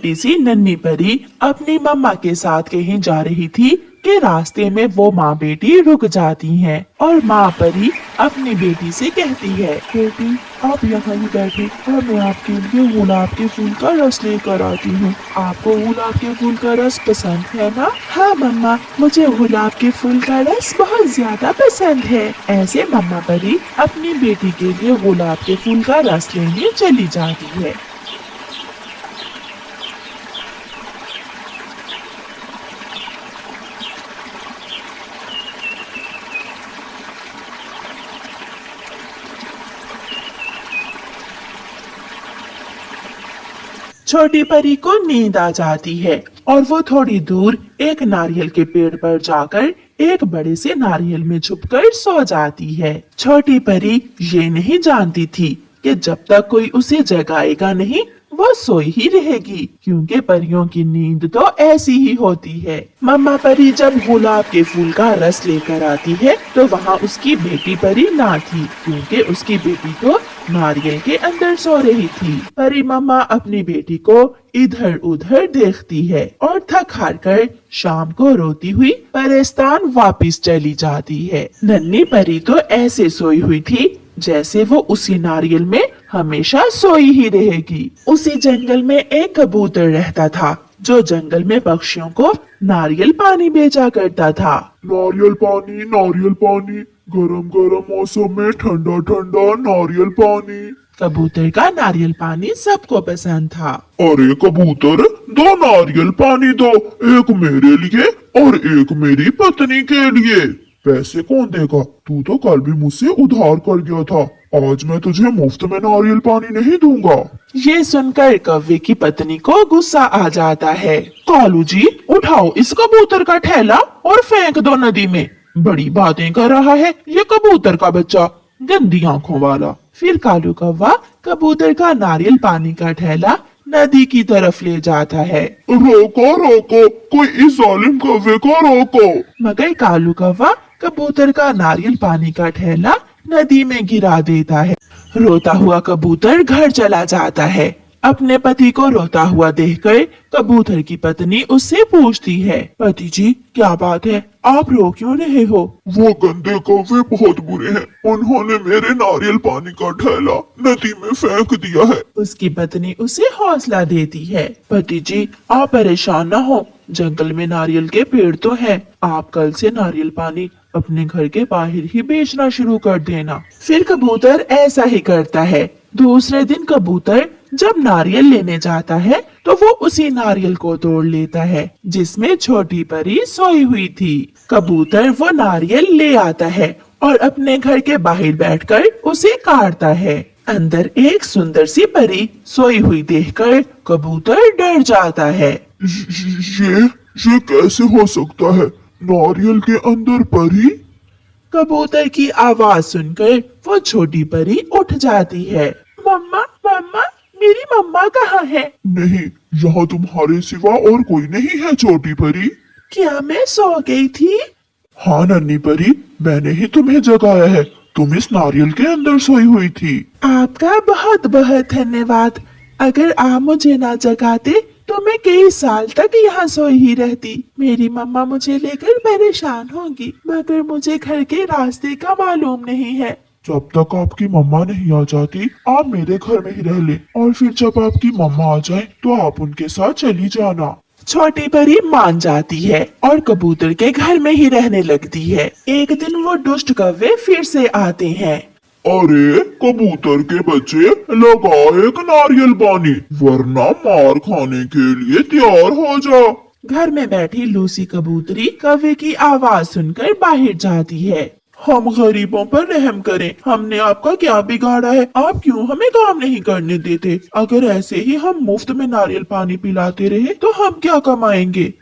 सी नन्ही परी अपनी मम्मा के साथ कहीं जा रही थी कि रास्ते में वो माँ बेटी रुक जाती हैं और माँ परी अपनी बेटी से कहती है, बेटी आप यहाँ ही बैठे और मैं आपके लिए गुलाब के फूल का रस लेकर आती हूँ। आपको गुलाब के फूल का रस पसंद है ना? हाँ मम्मा, मुझे गुलाब के फूल का रस बहुत ज्यादा पसंद है। ऐसे मम्मा परी अपनी बेटी के लिए गुलाब के फूल का रस लेने चली जाती है। छोटी परी को नींद आ जाती है और वो थोड़ी दूर एक नारियल के पेड़ पर जाकर एक बड़े से नारियल में छुपकर सो जाती है। छोटी परी ये नहीं जानती थी कि जब तक कोई उसे जगाएगा नहीं वो सोई ही रहेगी, क्योंकि परियों की नींद तो ऐसी ही होती है। मम्मा परी जब गुलाब के फूल का रस लेकर आती है तो वहाँ उसकी बेटी परी ना थी, क्योंकि उसकी बेटी तो नारियल के अंदर सो रही थी। परी मम्मा अपनी बेटी को इधर उधर देखती है और थक हार कर शाम को रोती हुई परेशान वापस चली जाती है। नन्ही परी तो ऐसे सोई हुई थी जैसे वो उसी नारियल में हमेशा सोई ही रहेगी। उसी जंगल में एक कबूतर रहता था जो जंगल में पक्षियों को नारियल पानी बेचा करता था। नारियल पानी, गरम गरम मौसम में ठंडा ठंडा नारियल पानी। कबूतर का नारियल पानी सबको पसंद था। अरे कबूतर, 2 नारियल पानी दो, एक मेरे लिए और एक मेरी पत्नी के लिए। पैसे कौन देगा? तू तो कल भी मुझसे उधार कर गया था। आज मैं तुझे मुफ्त में नारियल पानी नहीं दूंगा। ये सुनकर कौवे की पत्नी को गुस्सा आ जाता है। कालू जी, उठाओ इस कबूतर का ठेला और फेंक दो नदी में। बड़ी बातें कर रहा है ये कबूतर का बच्चा, गंदी आंखों वाला। फिर कालू कौवा कबूतर का नारियल पानी का ठेला नदी की तरफ ले जाता है। रोको रोको, कोई इस जालिम कौवे को रोको। मगर कालू कौवा कबूतर का नारियल पानी का ठेला नदी में गिरा देता है। रोता हुआ कबूतर घर चला जाता है। अपने पति को रोता हुआ देखकर कबूतर की पत्नी उससे पूछती है, पति जी क्या बात है, आप रो क्यों रहे हो? वो गंदे कौवे बहुत बुरे हैं, उन्होंने मेरे नारियल पानी का ठेला नदी में फेंक दिया है। उसकी पत्नी उसे हौसला देती है, पति जी आप परेशान न हो, जंगल में नारियल के पेड़ तो हैं, आप कल से नारियल पानी अपने घर के बाहर ही बेचना शुरू कर देना। फिर कबूतर ऐसा ही करता है। दूसरे दिन कबूतर जब नारियल लेने जाता है तो वो उसी नारियल को तोड़ लेता है जिसमें छोटी परी सोई हुई थी। कबूतर वो नारियल ले आता है और अपने घर के बाहर बैठकर उसे काटता है। अंदर एक सुंदर सी परी सोई हुई देखकर कबूतर डर जाता है। ये कैसे हो सकता है? नारियल के अंदर परी? कबूतर की आवाज सुनकर वो छोटी परी उठ जाती है। मम्मा मम्मा, मेरी मम्मा कहाँ है? नहीं, यहाँ तुम्हारे सिवा और कोई नहीं है छोटी परी। क्या मैं सो गई थी? हाँ नन्ही परी, मैंने ही तुम्हें जगाया है, तुम इस नारियल के अंदर सोई हुई थी। आपका बहुत बहुत धन्यवाद। अगर आप मुझे ना जगाते तो मैं कई साल तक यहाँ सोई ही रहती। मेरी मम्मा मुझे लेकर परेशान होंगी, मगर मुझे घर के रास्ते का मालूम नहीं है। जब तक आपकी मम्मा नहीं आ जाती आप मेरे घर में ही रह ले, और फिर जब आपकी मम्मा आ जाए तो आप उनके साथ चली जाना। छोटी परी मान जाती है और कबूतर के घर में ही रहने लगती है। एक दिन वो दुष्ट कौवे फिर से आते हैं। अरे कबूतर के बच्चे, लगा एक नारियल पानी, वरना मार खाने के लिए तैयार हो जा। घर में बैठी लूसी कबूतरी कौवे की आवाज सुनकर बाहर जाती है। हम गरीबों पर रहम करें, हमने आपका क्या बिगाड़ा है? आप क्यों हमें काम नहीं करने देते? अगर ऐसे ही हम मुफ्त में नारियल पानी पिलाते रहे तो हम क्या कमाएंगे?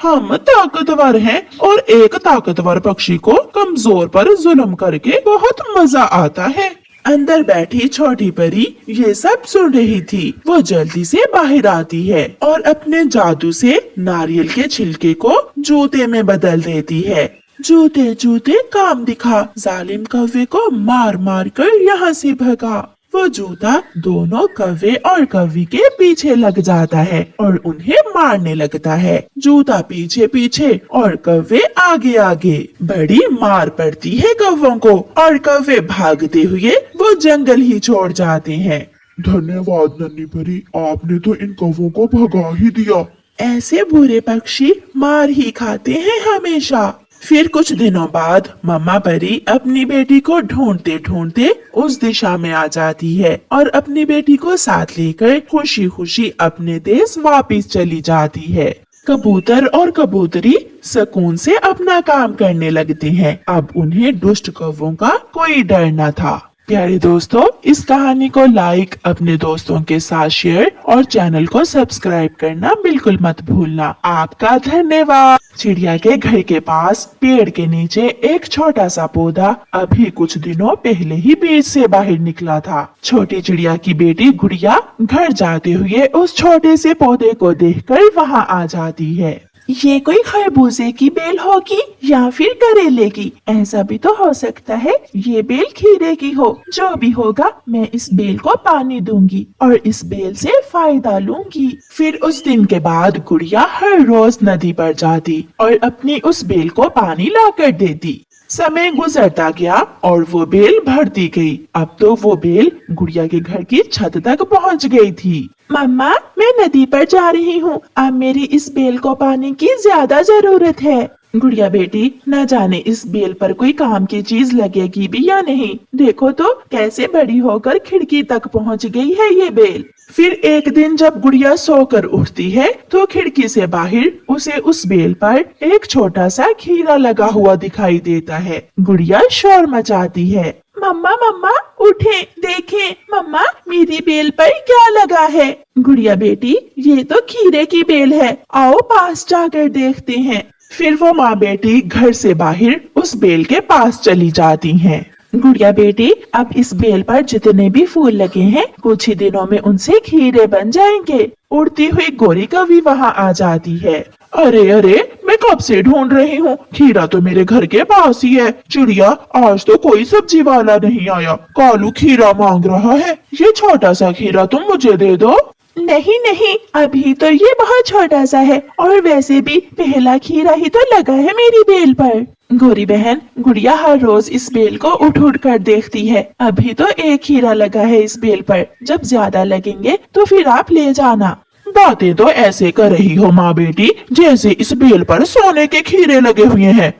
हम ताकतवर हैं और एक ताकतवर पक्षी को कमजोर पर जुल्म करके बहुत मजा आता है। अंदर बैठी छोटी परी ये सब सुन रही थी। वो जल्दी से बाहर आती है और अपने जादू से नारियल के छिलके को जूते में बदल देती है। जूते जूते काम दिखा, जालिम कौवे को मार मार कर यहाँ से भगा। वो जूता दोनों कौवे और कौवी के पीछे लग जाता है और उन्हें मारने लगता है। जूता पीछे पीछे और कौवे आगे आगे। बड़ी मार पड़ती है कौवों को और कौवे भागते हुए वो जंगल ही छोड़ जाते हैं। धन्यवाद नन्ही परी, आपने तो इन कौवों को भगा ही दिया। ऐसे बुरे पक्षी मार ही खाते हैं हमेशा। फिर कुछ दिनों बाद मम्मा परी अपनी बेटी को ढूंढते ढूंढते उस दिशा में आ जाती है और अपनी बेटी को साथ लेकर खुशी खुशी अपने देश वापस चली जाती है। कबूतर और कबूतरी सुकून से अपना काम करने लगते हैं। अब उन्हें दुष्ट कौवों का कोई डर न था। प्यारे दोस्तों, इस कहानी को लाइक, अपने दोस्तों के साथ शेयर और चैनल को सब्सक्राइब करना बिल्कुल मत भूलना। आपका धन्यवाद। चिड़िया के घर के पास पेड़ के नीचे एक छोटा सा पौधा अभी कुछ दिनों पहले ही बीज से बाहर निकला था। छोटी चिड़िया की बेटी गुड़िया घर जाते हुए उस छोटे से पौधे को देखकर वहाँ आ जाती है। ये कोई खरबूजे की बेल होगी या फिर करेले की। ऐसा भी तो हो सकता है ये बेल खीरे की हो। जो भी होगा मैं इस बेल को पानी दूंगी और इस बेल से फायदा लूंगी। फिर उस दिन के बाद गुड़िया हर रोज नदी पर जाती और अपनी उस बेल को पानी लाकर देती। समय गुजरता गया और वो बेल भरती गई। अब तो वो बेल गुड़िया के घर की छत तक पहुंच गई थी। मम्मा, मैं नदी पर जा रही हूँ। अब मेरी इस बेल को पानी की ज्यादा जरूरत है। गुड़िया बेटी, न जाने इस बेल पर कोई काम की चीज लगेगी भी या नहीं। देखो तो कैसे बड़ी होकर खिड़की तक पहुँच गई है ये बेल। फिर एक दिन जब गुड़िया सोकर उठती है तो खिड़की से बाहर उसे उस बेल पर एक छोटा सा खीरा लगा हुआ दिखाई देता है। गुड़िया शोर मचाती है, मम्मा मम्मा उठे, देखें मम्मा मेरी बेल पर क्या लगा है। गुड़िया बेटी, ये तो खीरे की बेल है, आओ पास जाकर देखते हैं। फिर वो माँ बेटी घर से बाहर उस बेल के पास चली जाती हैं। गुड़िया बेटी, अब इस बेल पर जितने भी फूल लगे हैं कुछ ही दिनों में उनसे खीरे बन जाएंगे। उड़ती हुई गोरी कभी वहाँ आ जाती है। अरे अरे, मैं कब से ढूंढ रही हूँ, खीरा तो मेरे घर के पास ही है। चिड़िया, आज तो कोई सब्जी वाला नहीं आया। कालू खीरा मांग रहा है, ये छोटा सा खीरा तुम मुझे दे दो। नहीं नहीं, अभी तो ये बहुत छोटा सा है और वैसे भी पहला खीरा ही तो लगा है मेरी बेल पर। गोरी बहन, गुड़िया हर रोज इस बेल को उठ उठ कर देखती है। अभी तो एक खीरा लगा है इस बेल पर, जब ज्यादा लगेंगे तो फिर आप ले जाना। बातें तो ऐसे कर रही हो माँ बेटी जैसे इस बेल पर सोने के खीरे लगे हुए हैं।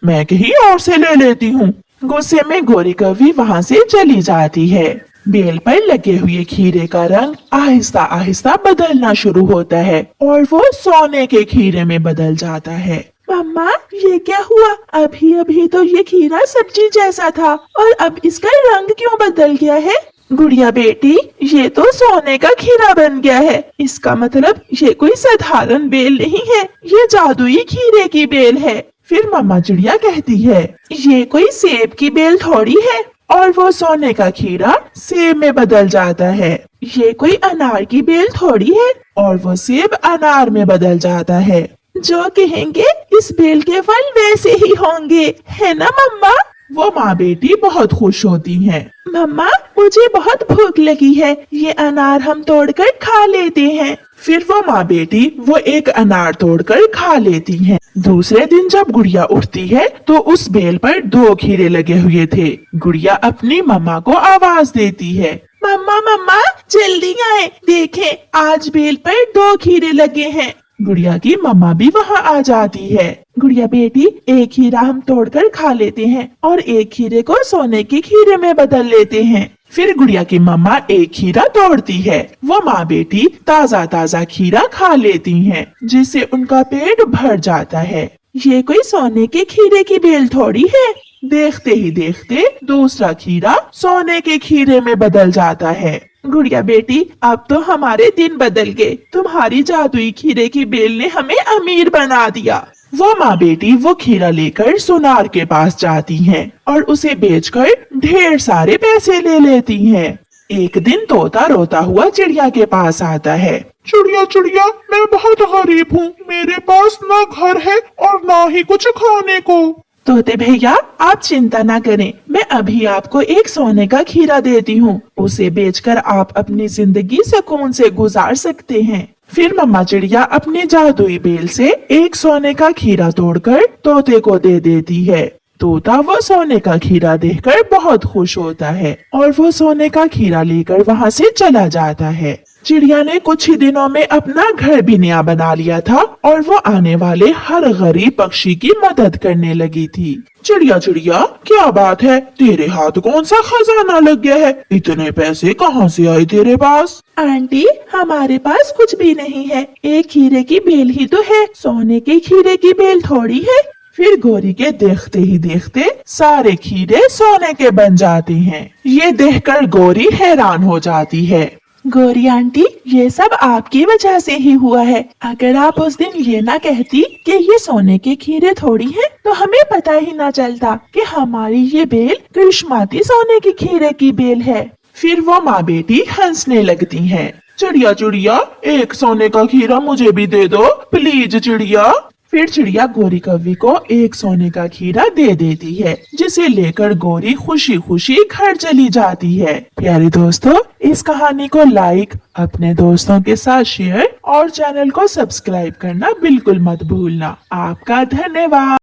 मैं कहीं और से ले लेती हूँ। गुस्से में गोरी कभी वहाँ से चली जाती है। बेल पर लगे हुए खीरे का रंग आहिस्ता आहिस्ता बदलना शुरू होता है और वो सोने के खीरे में बदल जाता है। मम्मा, ये क्या हुआ? अभी अभी तो ये खीरा सब्जी जैसा था और अब इसका रंग क्यों बदल गया है? गुड़िया बेटी, ये तो सोने का खीरा बन गया है। इसका मतलब ये कोई साधारण बेल नहीं है, ये जादुई खीरे की बेल है। फिर मम्मा चिड़िया कहती है, ये कोई सेब की बेल थोड़ी है। और वो सोने का खीरा सेब में बदल जाता है। ये कोई अनार की बेल थोड़ी है और वो सेब अनार में बदल जाता है। जो कहेंगे इस बेल के फल वैसे ही होंगे, है ना मम्मा? वो माँ बेटी बहुत खुश होती हैं। मम्मा, मुझे बहुत भूख लगी है, ये अनार हम तोड़कर खा लेते हैं। फिर वो माँ बेटी वो एक अनार तोड़कर खा लेती हैं। दूसरे दिन जब गुड़िया उठती है तो उस बेल पर 2 खीरे लगे हुए थे। गुड़िया अपनी मम्मा को आवाज देती है, मम्मा मम्मा जल्दी आए, देखें आज बेल पर 2 खीरे लगे हैं। गुड़िया की मम्मा भी वहाँ आ जाती है। गुड़िया बेटी, एक खीरा हम तोड़कर खा लेते हैं और एक खीरे को सोने के खीरे में बदल लेते हैं। फिर गुड़िया की मम्मा एक खीरा तोड़ती है। वो माँ बेटी ताज़ा ताज़ा खीरा खा लेती हैं, जिससे उनका पेट भर जाता है। ये कोई सोने के खीरे की बेल थोड़ी है। देखते ही देखते दूसरा खीरा सोने के खीरे में बदल जाता है। गुड़िया बेटी, अब तो हमारे दिन बदल गए। तुम्हारी जादुई खीरे की बेल ने हमें अमीर बना दिया। वो माँ बेटी वो खीरा लेकर सुनार के पास जाती हैं और उसे बेचकर ढेर सारे पैसे ले लेती हैं। एक दिन तोता रोता हुआ चिड़िया के पास आता है। चिड़िया चिड़िया, मैं बहुत गरीब हूँ, मेरे पास ना घर है और ना ही कुछ खाने को। तोते भैया आप चिंता ना करें, मैं अभी आपको एक सोने का खीरा देती हूँ। उसे बेचकर आप अपनी जिंदगी सुकून से गुजार सकते हैं। फिर मम्मा चिड़िया अपने जादुई बेल से एक सोने का खीरा तोड़कर तोते को दे देती है। तोता वो सोने का खीरा देखकर बहुत खुश होता है और वो सोने का खीरा लेकर वहाँ से चला जाता है। चिड़िया ने कुछ ही दिनों में अपना घर भी नया बना लिया था और वो आने वाले हर गरीब पक्षी की मदद करने लगी थी। चिड़िया चिड़िया, क्या बात है, तेरे हाथ कौन सा खजाना लग गया है? इतने पैसे कहाँ से आए तेरे पास? आंटी हमारे पास कुछ भी नहीं है, एक खीरे की बेल ही तो है, सोने के खीरे की बेल थोड़ी है। फिर गौरी के देखते ही देखते सारे खीरे सोने के बन जाते हैं। ये देखकर गौरी हैरान हो जाती है। गौरी आंटी ये सब आपकी वजह से ही हुआ है। अगर आप उस दिन ये ना कहती कि ये सोने के खीरे थोड़ी हैं, तो हमें पता ही ना चलता कि हमारी ये बेल करिश्माती सोने की खीरे की बेल है। फिर वो माँ बेटी हंसने लगती हैं। चिड़िया चिड़िया, एक सोने का खीरा मुझे भी दे दो प्लीज चिड़िया। फिर चिड़िया गौरी कौवी को एक सोने का खीरा दे देती है, जिसे लेकर गौरी खुशी खुशी घर चली जाती है। प्यारे दोस्तों, इस कहानी को लाइक, अपने दोस्तों के साथ शेयर और चैनल को सब्सक्राइब करना बिल्कुल मत भूलना। आपका धन्यवाद।